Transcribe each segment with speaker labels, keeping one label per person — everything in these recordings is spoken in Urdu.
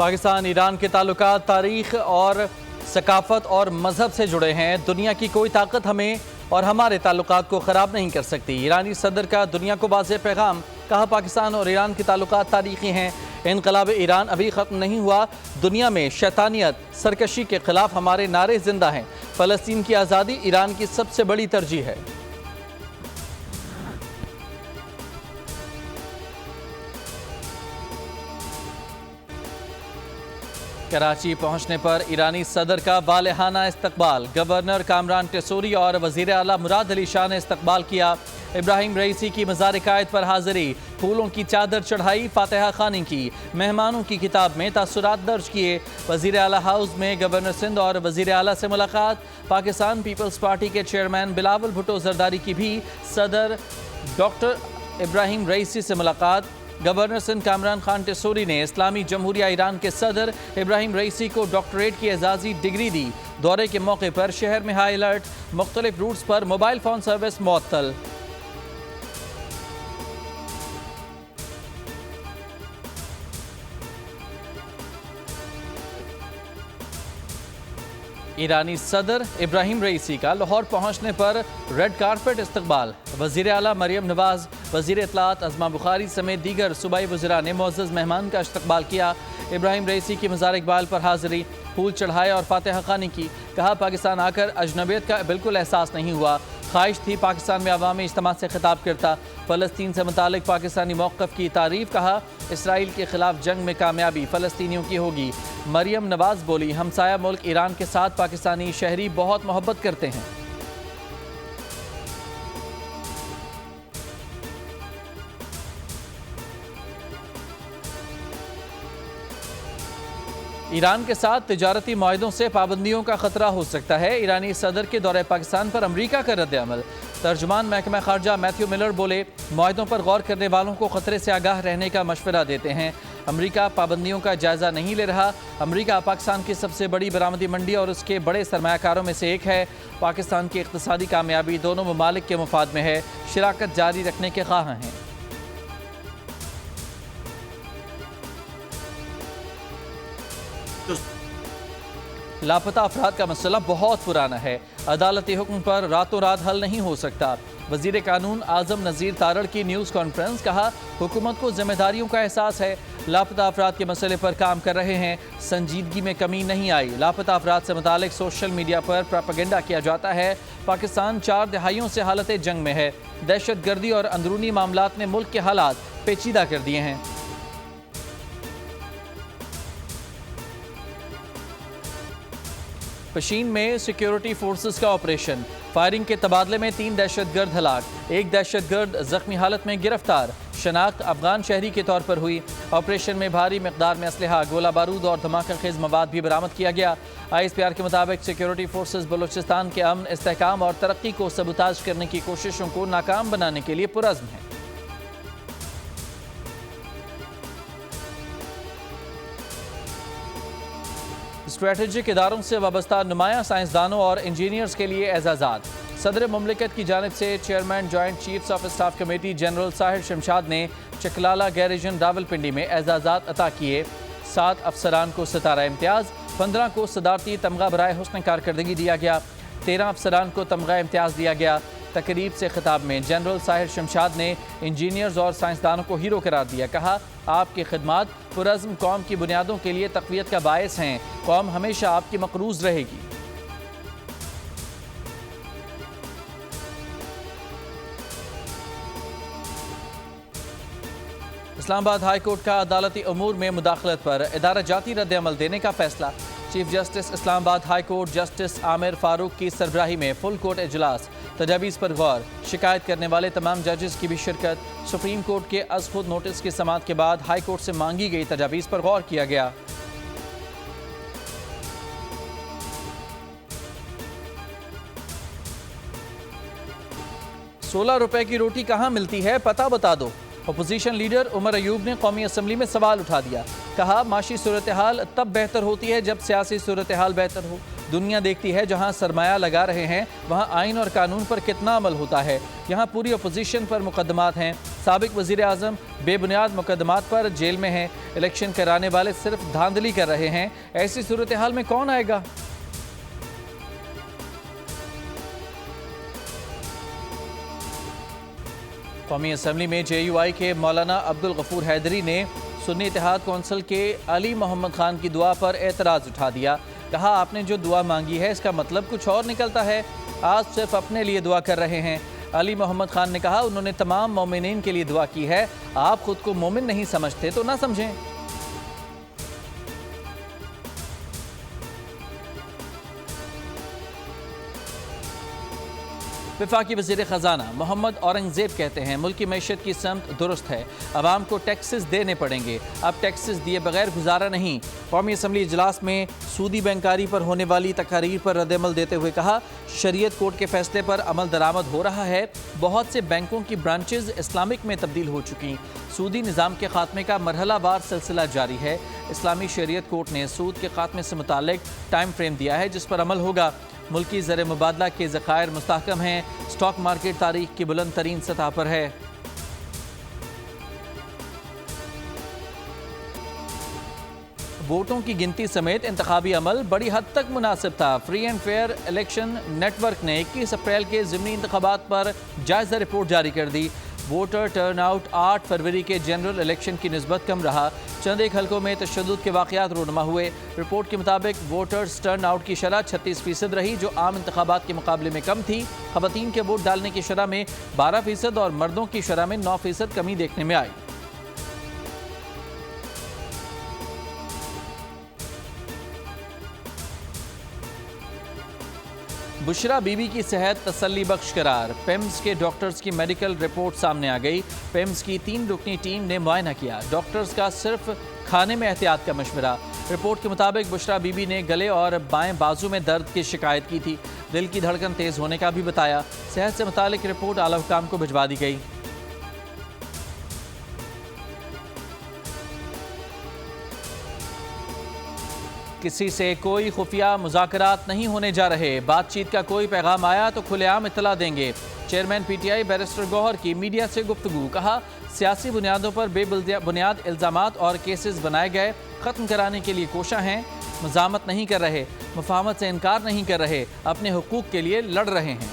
Speaker 1: پاکستان ایران کے تعلقات تاریخ اور ثقافت اور مذہب سے جڑے ہیں۔ دنیا کی کوئی طاقت ہمیں اور ہمارے تعلقات کو خراب نہیں کر سکتی۔ ایرانی صدر کا دنیا کو واضح پیغام، کہا پاکستان اور ایران کے تعلقات تاریخی ہیں، انقلاب ایران ابھی ختم نہیں ہوا، دنیا میں شیطانیت سرکشی کے خلاف ہمارے نعرے زندہ ہیں، فلسطین کی آزادی ایران کی سب سے بڑی ترجیح ہے۔ کراچی پہنچنے پر ایرانی صدر کا والہانہ استقبال، گورنر کامران ٹیسوری اور وزیر اعلیٰ مراد علی شاہ نے استقبال کیا۔ ابراہیم رئیسی کی مزار قائد پر حاضری، پھولوں کی چادر چڑھائی، فاتحہ خوانی کی، مہمانوں کی کتاب میں تاثرات درج کیے۔ وزیر اعلیٰ ہاؤس میں گورنر سندھ اور وزیر اعلیٰ سے ملاقات۔ پاکستان پیپلز پارٹی کے چیئرمین بلاول بھٹو زرداری کی بھی صدر ڈاکٹر ابراہیم رئیسی سے ملاقات۔ گورنر سندھ کامران خان ٹیسوری نے اسلامی جمہوریہ ایران کے صدر ابراہیم رئیسی کو ڈاکٹریٹ کی اعزازی ڈگری دی۔ دورے کے موقع پر شہر میں ہائی الرٹ، مختلف روٹس پر موبائل فون سروس معطل۔ ایرانی صدر ابراہیم رئیسی کا لاہور پہنچنے پر ریڈ کارپٹ استقبال، وزیر اعلیٰ مریم نواز، وزیر اطلاعات ازما بخاری سمیت دیگر صوبائی وزراء نے معزز مہمان کا استقبال کیا۔ ابراہیم رئیسی کی مزار اقبال پر حاضری، پھول چڑھائے اور فاتحہ خوانی کی، کہا پاکستان آ کر اجنبیت کا بالکل احساس نہیں ہوا، خواہش تھی پاکستان میں عوامی اجتماع سے خطاب کرتا، فلسطین سے متعلق پاکستانی موقف کی تعریف، کہا اسرائیل کے خلاف جنگ میں کامیابی فلسطینیوں کی ہوگی۔ مریم نواز بولی ہمسایہ ملک ایران کے ساتھ پاکستانی شہری بہت محبت کرتے ہیں۔ ایران کے ساتھ تجارتی معاہدوں سے پابندیوں کا خطرہ ہو سکتا ہے، ایرانی صدر کے دورہ پاکستان پر امریکہ کا رد عمل۔ ترجمان محکمہ خارجہ میتھیو ملر بولے معاہدوں پر غور کرنے والوں کو خطرے سے آگاہ رہنے کا مشورہ دیتے ہیں، امریکہ پابندیوں کا جائزہ نہیں لے رہا۔ امریکہ پاکستان کی سب سے بڑی برآمدی منڈی اور اس کے بڑے سرمایہ کاروں میں سے ایک ہے، پاکستان کی اقتصادی کامیابی دونوں ممالک کے مفاد میں ہے، شراکت جاری رکھنے کے خواہاں ہیں۔ لاپتہ افراد کا مسئلہ بہت پرانا ہے، عدالتی حکم پر راتوں رات حل نہیں ہو سکتا۔ وزیر قانون اعظم نذیر تارڑ کی نیوز کانفرنس، کہا حکومت کو ذمہ داریوں کا احساس ہے، لاپتہ افراد کے مسئلے پر کام کر رہے ہیں، سنجیدگی میں کمی نہیں آئی، لاپتہ افراد سے متعلق سوشل میڈیا پر پروپیگنڈا کیا جاتا ہے۔ پاکستان 4 دہائیوں سے حالت جنگ میں ہے، دہشت گردی اور اندرونی معاملات نے ملک کے حالات پیچیدہ کر دیے ہیں۔ پشین میں سیکیورٹی فورسز کا آپریشن، فائرنگ کے تبادلے میں 3 دہشت گرد ہلاک، 1 دہشت گرد زخمی حالت میں گرفتار، شناخت افغان شہری کے طور پر ہوئی۔ آپریشن میں بھاری مقدار میں اسلحہ، گولہ بارود اور دھماکہ خیز مواد بھی برآمد کیا گیا۔ ISPR کے مطابق سیکیورٹی فورسز بلوچستان کے امن، استحکام اور ترقی کو سبوتاژ کرنے کی کوششوں کو ناکام بنانے کے لیے پرعزم ہیں۔ اسٹریٹجک اداروں سے وابستہ نمایاں سائنسدانوں اور انجینئرز کے لیے اعزازات، صدر مملکت کی جانب سے chairman joint chiefs of staff committee general Sahir Shamshad نے چکلالہ گیریجن راولپنڈی میں اعزازات عطا کیے۔ 7 افسران کو ستارہ امتیاز، 15 کو صدارتی تمغہ برائے حسن کارکردگی دیا گیا، 13 افسران کو تمغہ امتیاز دیا گیا۔ تقریب سے خطاب میں جنرل ساحر شمشاد نے انجینئرز اور سائنسدانوں کو ہیرو قرار دیا، کہا آپ کی خدمات پرعزم قوم کی بنیادوں کے لیے تقویت کا باعث ہیں، قوم ہمیشہ آپ کی مقروض رہے گی۔ اسلام آباد ہائی کورٹ کا عدالتی امور میں مداخلت پر ادارہ جاتی رد عمل دینے کا فیصلہ، چیف جسٹس اسلام آباد ہائی کورٹ جسٹس عامر فاروق کی سربراہی میں فل کورٹ اجلاس، تجاویز پر غور، شکایت کرنے والے تمام ججز کی بھی شرکت۔ سپریم کورٹ کے از خود نوٹس کی سماعت کے بعد ہائی کورٹ سے مانگی گئی تجاویز پر غور کیا گیا۔ ₹16 کی روٹی کہاں ملتی ہے پتہ بتا دو، اپوزیشن لیڈر عمر ایوب نے قومی اسمبلی میں سوال اٹھا دیا، کہا معاشی صورتحال تب بہتر ہوتی ہے جب سیاسی صورتحال بہتر ہو، دنیا دیکھتی ہے جہاں سرمایہ لگا رہے ہیں وہاں آئین اور قانون پر کتنا عمل ہوتا ہے۔ یہاں پوری اپوزیشن پر مقدمات ہیں، سابق وزیر اعظم بے بنیاد مقدمات پر جیل میں ہیں، الیکشن کرانے والے صرف دھاندلی کر رہے ہیں، ایسی صورتحال میں کون آئے گا؟ قومی اسمبلی میں جے یو آئی کے مولانا عبدالغفور حیدری نے سنی اتحاد کونسل کے علی محمد خان کی دعا پر اعتراض اٹھا دیا۔ کہا آپ نے جو دعا مانگی ہے اس کا مطلب کچھ اور نکلتا ہے، آپ صرف اپنے لیے دعا کر رہے ہیں۔ علی محمد خان نے کہا انہوں نے تمام مومنین کے لیے دعا کی ہے، آپ خود کو مومن نہیں سمجھتے تو نہ سمجھیں۔ وفاقی وزیر خزانہ محمد اورنگزیب کہتے ہیں ملک کی معیشت کی سمت درست ہے، عوام کو ٹیکسز دینے پڑیں گے، اب ٹیکسز دیے بغیر گزارا نہیں۔ قومی اسمبلی اجلاس میں سودی بینکاری پر ہونے والی تقاریر پر رد عمل دیتے ہوئے کہا شریعت کورٹ کے فیصلے پر عمل درآمد ہو رہا ہے، بہت سے بینکوں کی برانچز اسلامک میں تبدیل ہو چکی، سودی نظام کے خاتمے کا مرحلہ وار سلسلہ جاری ہے۔ اسلامی شریعت کورٹ نے سود کے خاتمے سے متعلق ٹائم فریم دیا ہے جس پر عمل ہوگا۔ ملکی زر مبادلہ کے ذخائر مستحکم ہیں، سٹاک مارکیٹ تاریخ کی بلند ترین سطح پر ہے۔ ووٹوں کی گنتی سمیت انتخابی عمل بڑی حد تک مناسب تھا۔ Free and fair election network نے 21 اپریل کے ضمنی انتخابات پر جائزہ رپورٹ جاری کر دی۔ ووٹر ٹرن آؤٹ 8 فروری کے جنرل الیکشن کی نسبت کم رہا، چند ایک حلقوں میں تشدد کے واقعات رونما ہوئے۔ رپورٹ کے مطابق ووٹرز ٹرن آؤٹ کی شرح 36% رہی جو عام انتخابات کے مقابلے میں کم تھی۔ خواتین کے ووٹ ڈالنے کی شرح میں 12% اور مردوں کی شرح میں 9% کمی دیکھنے میں آئی۔ بشرا بی بی کی صحت تسلی بخش قرار، پیمز کے ڈاکٹرز کی میڈیکل رپورٹ سامنے آ گئی۔ پیمز کی 3 رکنی ٹیم نے معائنہ کیا، ڈاکٹرز کا صرف کھانے میں احتیاط کا مشورہ۔ رپورٹ کے مطابق بشرا بی بی نے گلے اور بائیں بازو میں درد کی شکایت کی تھی، دل کی دھڑکن تیز ہونے کا بھی بتایا۔ صحت سے متعلق رپورٹ اعلیٰ حکام کو بھجوا دی گئی۔ کسی سے کوئی خفیہ مذاکرات نہیں ہونے جا رہے، بات چیت کا کوئی پیغام آیا تو کھلے عام اطلاع دیں گے۔ Chairman P T I barrister Gohar کی میڈیا سے گفتگو، کہا سیاسی بنیادوں پر بے بنیاد الزامات اور کیسز بنائے گئے، ختم کرانے کے لیے کوشاں ہیں، مزاحمت نہیں کر رہے، مفاہمت سے انکار نہیں کر رہے، اپنے حقوق کے لیے لڑ رہے ہیں۔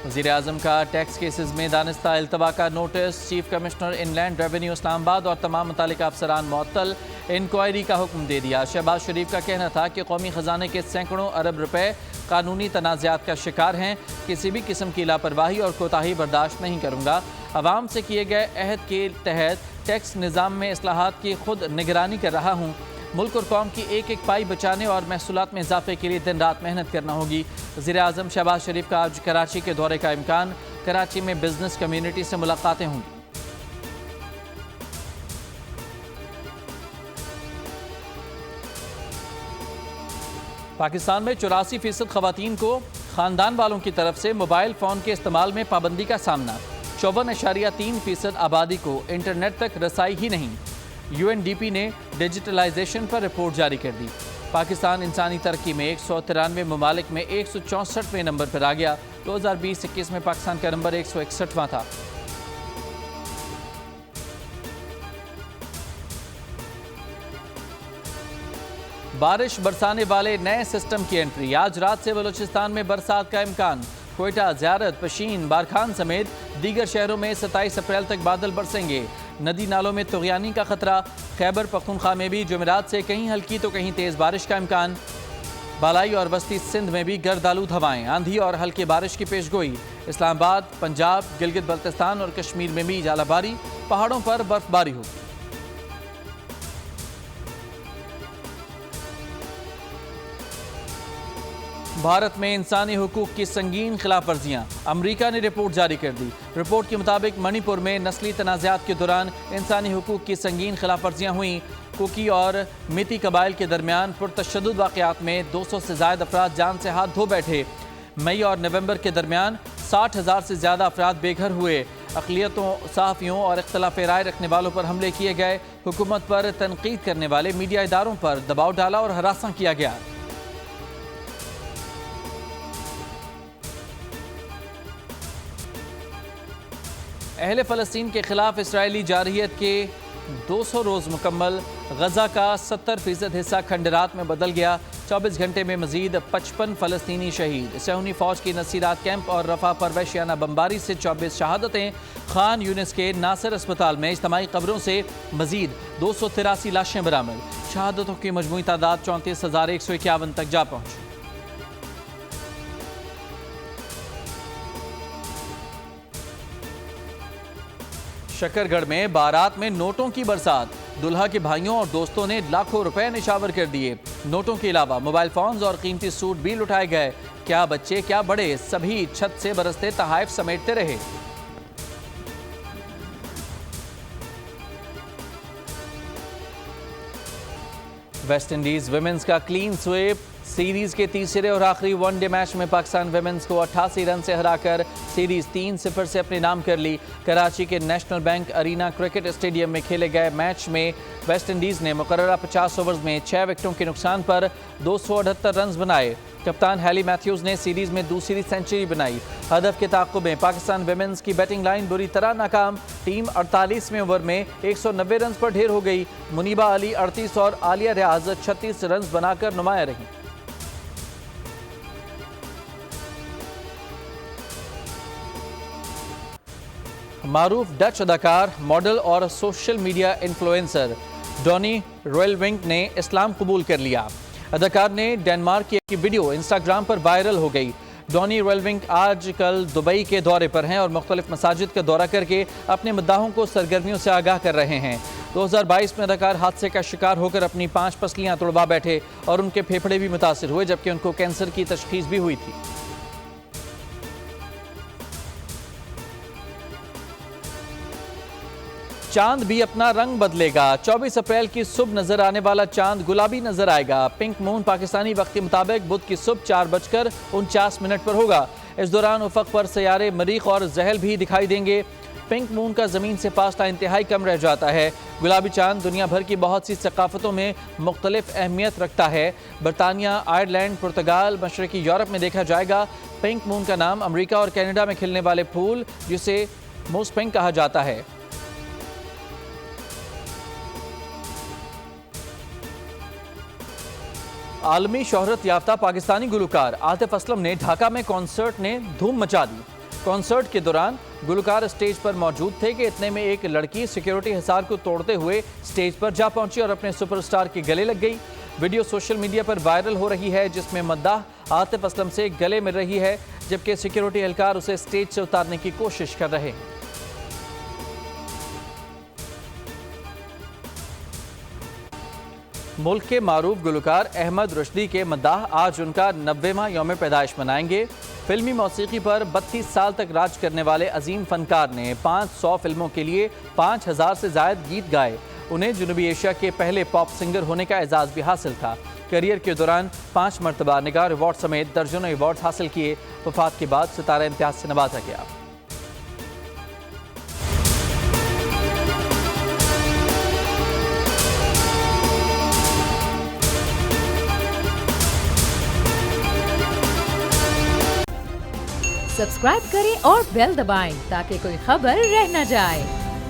Speaker 1: وزیر اعظم کا ٹیکس کیسز میں دانستہ التوا کا نوٹس، چیف کمشنر ان لینڈ ریونیو اسلام آباد اور تمام متعلقہ افسران معطل، انکوائری کا حکم دے دیا۔ شہباز شریف کا کہنا تھا کہ قومی خزانے کے سینکڑوں ارب روپے قانونی تنازعات کا شکار ہیں، کسی بھی قسم کی لاپرواہی اور کوتاہی برداشت نہیں کروں گا۔ عوام سے کیے گئے عہد کے تحت ٹیکس نظام میں اصلاحات کی خود نگرانی کر رہا ہوں، ملک اور قوم کی ایک ایک پائی بچانے اور محصولات میں اضافے کے لیے دن رات محنت کرنا ہوگی۔ وزیر اعظم شہباز شریف کا آج کراچی کے دورے کا امکان، کراچی میں بزنس کمیونٹی سے ملاقاتیں ہوں گی۔ پاکستان میں 84% خواتین کو خاندان والوں کی طرف سے موبائل فون کے استعمال میں پابندی کا سامنا، 54.3% آبادی کو انٹرنیٹ تک رسائی ہی نہیں۔ یو این ڈی پی نے ڈیجیٹلائزیشن پر رپورٹ جاری کر دی۔ پاکستان انسانی ترقی میں 193 ممالک میں 164ویں نمبر پر آ گیا۔ 2020-21 میں پاکستان کا نمبر 161واں تھا۔ بارش برسانے والے نئے سسٹم کی انٹری، آج رات سے بلوچستان میں برسات کا امکان۔ کوئٹہ، زیارت، پشین، بارکھان سمیت دیگر شہروں میں 27 اپریل تک بادل برسیں گے۔ ندی نالوں میں طغیانی کا خطرہ، خیبر پختونخوا میں بھی جمعرات سے کہیں ہلکی تو کہیں تیز بارش کا امکان۔ بالائی اور وسطی سندھ میں بھی گرد آلود ہوائیں، آندھی اور ہلکی بارش کی پیشگوئی۔ اسلام آباد، پنجاب، گلگت بلتستان اور کشمیر میں بھی ژالہ باری، پہاڑوں پر برف باری ہوگی۔ بھارت میں انسانی حقوق کی سنگین خلاف ورزیاں، امریکہ نے رپورٹ جاری کر دی۔ رپورٹ کے مطابق منی پور میں نسلی تنازعات کے دوران انسانی حقوق کی سنگین خلاف ورزیاں ہوئیں۔ کوکی اور میتی قبائل کے درمیان پرتشدد واقعات میں 200 سے زائد افراد جان سے ہاتھ دھو بیٹھے۔ مئی اور نومبر کے درمیان 60,000 سے زیادہ افراد بے گھر ہوئے۔ اقلیتوں، صحافیوں اور اختلاف رائے رکھنے والوں پر حملے کیے گئے۔ حکومت پر تنقید کرنے والے میڈیا اداروں پر دباؤ ڈالا اور ہراساں کیا گیا۔ اہل فلسطین کے خلاف اسرائیلی جارحیت کے 200 روز مکمل۔ غزہ کا 70% حصہ کھنڈرات میں بدل گیا۔ 24 گھنٹے میں مزید 55 فلسطینی شہید۔ صہیونی فوج کی نصیرات کیمپ اور رفح پر وحشیانہ بمباری سے 24 شہادتیں۔ خان یونس کے ناصر اسپتال میں اجتماعی قبروں سے مزید 283 لاشیں برآمد۔ شہادتوں کی مجموعی تعداد 34,151 تک جا پہنچی۔ شکر گڑھ میں بارات میں نوٹوں کی برسات۔ دلہا کے بھائیوں اور دوستوں نے لاکھوں روپے نشاور کر دیے۔ نوٹوں کے علاوہ موبائل فونز اور قیمتی سوٹ بھی لٹائے گئے۔ کیا بچے کیا بڑے، سبھی چھت سے برستے تحائف سمیٹتے رہے۔ ویسٹ انڈیز ویمنز کا کلین سویپ۔ سیریز کے تیسرے اور آخری ون ڈے میچ میں پاکستان ویمنز کو 88 رن سے ہرا کر سیریز 3-0 سے اپنے نام کر لی۔ کراچی کے National Bank Arena cricket stadium میں کھیلے گئے میچ میں ویسٹ انڈیز نے مقررہ 50 اوورز میں 6 وکٹوں کے نقصان پر 278 رنز بنائے۔ کپتان ہیلی میتھیوز نے سیریز میں دوسری سینچری بنائی۔ ہدف کے تعاقب میں پاکستان ویمنز کی بیٹنگ لائن بری طرح ناکام۔ ٹیم 48ویں اوور میں 190 رنز پر ڈھیر ہو گئی۔ منیبہ علی 38 اور عالیہ ریاض 36 رنز بنا کر نمایاں رہیں۔ معروف ڈچ اداکار، ماڈل اور سوشل میڈیا انفلوئنسر ڈونی رویلونک نے اسلام قبول کر لیا۔ اداکار نے ڈنمارک کی ایک ویڈیو انسٹاگرام پر وائرل ہو گئی۔ ڈونی رویلونک آج کل دبئی کے دورے پر ہیں اور مختلف مساجد کا دورہ کر کے اپنے مداحوں کو سرگرمیوں سے آگاہ کر رہے ہیں۔ 2022 میں اداکار حادثے کا شکار ہو کر اپنی 5 پسلیاں توڑوا بیٹھے اور ان کے پھیپھڑے بھی متاثر ہوئے، جبکہ ان کو کینسر کی تشخیص بھی ہوئی تھی۔ چاند بھی اپنا رنگ بدلے گا۔ 24 اپریل کی صبح نظر آنے والا چاند گلابی نظر آئے گا۔ پنک مون پاکستانی وقت کے مطابق بدھ کی صبح 4:49 پر ہوگا۔ اس دوران افق پر سیارے مریخ اور زحل بھی دکھائی دیں گے۔ پنک مون کا زمین سے فاصلہ انتہائی کم رہ جاتا ہے۔ گلابی چاند دنیا بھر کی بہت سی ثقافتوں میں مختلف اہمیت رکھتا ہے۔ برطانیہ، آئرلینڈ، پرتگال، مشرقی یورپ میں دیکھا جائے گا۔ پنک مون کا نام امریکہ اور کینیڈا میں کھلنے والے پھول جسے موس پنک کہا جاتا ہے۔ عالمی شہرت یافتہ پاکستانی گلوکار عاطف اسلم نے ڈھاکہ میں کانسرٹ نے دھوم مچا دی۔ کانسرٹ کے دوران گلوکار اسٹیج پر موجود تھے کہ اتنے میں ایک لڑکی سیکیورٹی حصار کو توڑتے ہوئے اسٹیج پر جا پہنچی اور اپنے سپر اسٹار کے گلے لگ گئی۔ ویڈیو سوشل میڈیا پر وائرل ہو رہی ہے، جس میں مداح عاطف اسلم سے گلے مل رہی ہے، جبکہ سیکیورٹی اہلکار اسے اسٹیج سے اتارنے کی کوشش کر رہے ہیں۔ ملک کے معروف گلوکار احمد رشدی کے مداح آج ان کا 90واں یوم پیدائش منائیں گے۔ فلمی موسیقی پر 32 سال تک راج کرنے والے عظیم فنکار نے 500 فلموں کے لیے 5000 سے زائد گیت گائے۔ انہیں جنوبی ایشیا کے پہلے پاپ سنگر ہونے کا اعزاز بھی حاصل تھا۔ کیریئر کے دوران 5 مرتبہ نگار ایوارڈ سمیت درجنوں ایوارڈ حاصل کیے۔ وفات کے بعد ستارہ امتیاز سے نوازا گیا۔
Speaker 2: سبسکرائب کریں اور بیل دبائیں تاکہ کوئی خبر رہ نہ جائے۔